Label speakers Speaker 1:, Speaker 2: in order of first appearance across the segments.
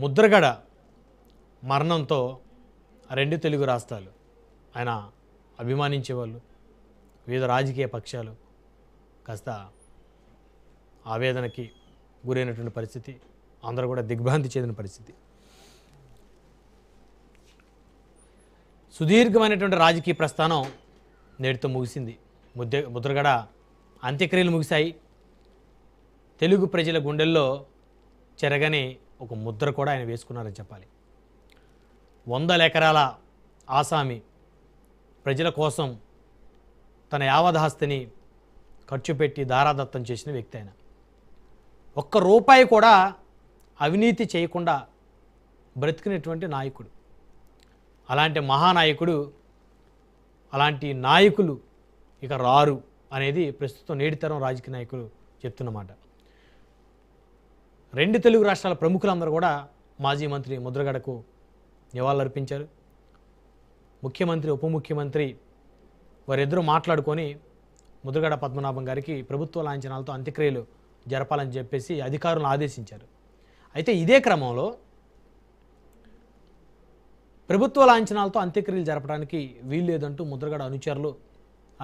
Speaker 1: ముద్రగడ మరణంతో రెండు తెలుగు రాష్ట్రాలు ఆయన అభిమానించేవాళ్ళు వివిధ రాజకీయ పక్షాలు కాస్త ఆవేదనకి గురైనటువంటి పరిస్థితి, అందరూ కూడా దిగ్భ్రాంతి చెందిన పరిస్థితి. సుదీర్ఘమైనటువంటి రాజకీయ ప్రస్థానం నేటితో ముగిసింది. ముద్రగడ అంత్యక్రియలు ముగిశాయి. తెలుగు ప్రజల గుండెల్లో చెరగని ఒక ముద్ర కూడా ఆయన వేసుకున్నారని చెప్పాలి. 100 ఎకరాల ఆసామి ప్రజల కోసం తన యావదాస్తిని ఖర్చు పెట్టి దారాదత్తం చేసిన వ్యక్తి ఆయన. ఒక్క రూపాయి కూడా అవినీతి చేయకుండా బ్రతికినటువంటి నాయకుడు. అలాంటి మహానాయకుడు, అలాంటి నాయకులు ఇక రారు అనేది ప్రస్తుతం నేటితరం రాజకీయ నాయకులు చెప్తున్నమాట. రెండు తెలుగు రాష్ట్రాల ప్రముఖులందరూ కూడా మాజీ మంత్రి ముద్రగడకు నివాళులర్పించారు. ముఖ్యమంత్రి, ఉప ముఖ్యమంత్రి వారిద్దరూ మాట్లాడుకొని ముద్రగడ పద్మనాభం గారికి ప్రభుత్వ లాంఛనాలతో అంత్యక్రియలు జరపాలని చెప్పేసి అధికారులను ఆదేశించారు. అయితే ఇదే క్రమంలో ప్రభుత్వ లాంఛనాలతో అంత్యక్రియలు జరపడానికి వీల్లేదంటూ ముద్రగడ అనుచరులు,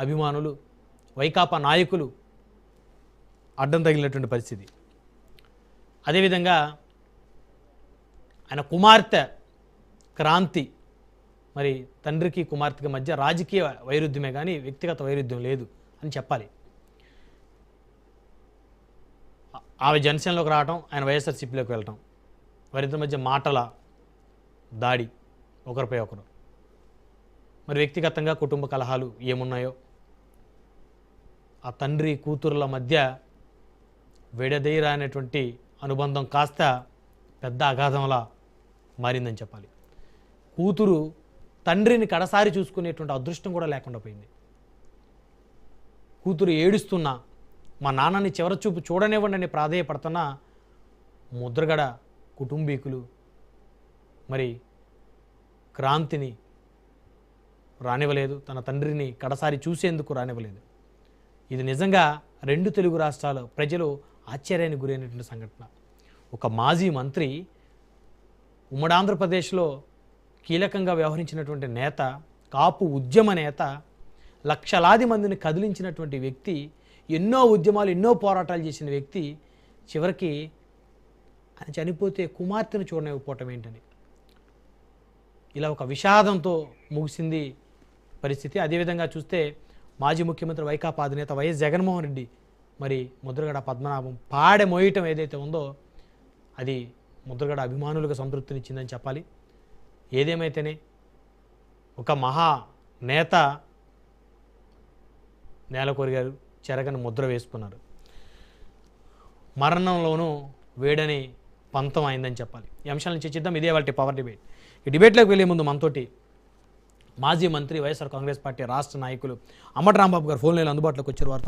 Speaker 1: అభిమానులు, వైకాపా నాయకులు అడ్డం తగిలినటువంటి పరిస్థితి. అదేవిధంగా ఆయన కుమార్తె క్రాంతి, మరి తండ్రికి కుమార్తెకి మధ్య రాజకీయ వైరుధ్యమే కానీ వ్యక్తిగత వైరుధ్యం లేదు అని చెప్పాలి. ఆమె జనసేనలోకి రావటం, ఆయన వైఎస్ఆర్సీపీలోకి వెళ్ళటం, వారిద్దరి మధ్య మాటల దాడి, ఒకరిపై ఒకరు. మరి వ్యక్తిగతంగా కుటుంబ కలహాలు ఏమున్నాయో, ఆ తండ్రి కూతురుల మధ్య విడదీయరానటువంటి అనుబంధం కాస్త పెద్ద అగాధంలా మారిందని చెప్పాలి. కూతురు తండ్రిని కడసారి చూసుకునేటువంటి అదృష్టం కూడా లేకుండా పోయింది. కూతురు ఏడుస్తున్నా, మా నాన్నని చివరచూపు చూడనివ్వండి అని ప్రాధేయపడుతున్న ముద్రగడ కుటుంబీకులు మరి క్రాంతిని రానివ్వలేదు, తన తండ్రిని కడసారి చూసేందుకు రానివ్వలేదు. ఇది నిజంగా రెండు తెలుగు రాష్ట్రాల ప్రజలు ఆశ్చర్యానికి గురైనటువంటి సంఘటన. ఒక మాజీ మంత్రి, ఉమ్మడి ఆంధ్రప్రదేశ్లో కీలకంగా వ్యవహరించినటువంటి నేత, కాపు ఉద్యమ నేత, లక్షలాది మందిని కదిలించినటువంటి వ్యక్తి, ఎన్నో ఉద్యమాలు, ఎన్నో పోరాటాలు చేసిన వ్యక్తి, చివరికి ఆయన చనిపోతే కుమార్తెను చూడనివ్వకపోవటం ఏంటని ఇలా ఒక విషాదంతో ముగిసింది పరిస్థితి. అదేవిధంగా చూస్తే మాజీ ముఖ్యమంత్రి వైకాపా అధినేత వైఎస్ జగన్మోహన్ రెడ్డి మరి ముద్రగడ పద్మనాభం పాడె మోయటం ఏదైతే ఉందో అది ముద్రగడ అభిమానులకు సంతృప్తినిచ్చిందని చెప్పాలి. ఏదేమైతేనే ఒక మహా నేత నేలకొరిగారు, చెరగని ముద్ర వేసుకున్నారు. మరణంలోనూ వేడని పంతం అయిందని చెప్పాలి. ఈ అంశాలను చర్చిద్దాం. ఇదే వాళ్ళ పవర్ డిబేట్. ఈ డిబేట్లోకి వెళ్ళే ముందు మనతోటి మాజీ మంత్రి, వైఎస్ఆర్ కాంగ్రెస్ పార్టీ రాష్ట్ర నాయకులు అంబటి రాంబాబు గారు ఫోన్ లైన్లో అందుబాటులోకి వచ్చారు. వారితో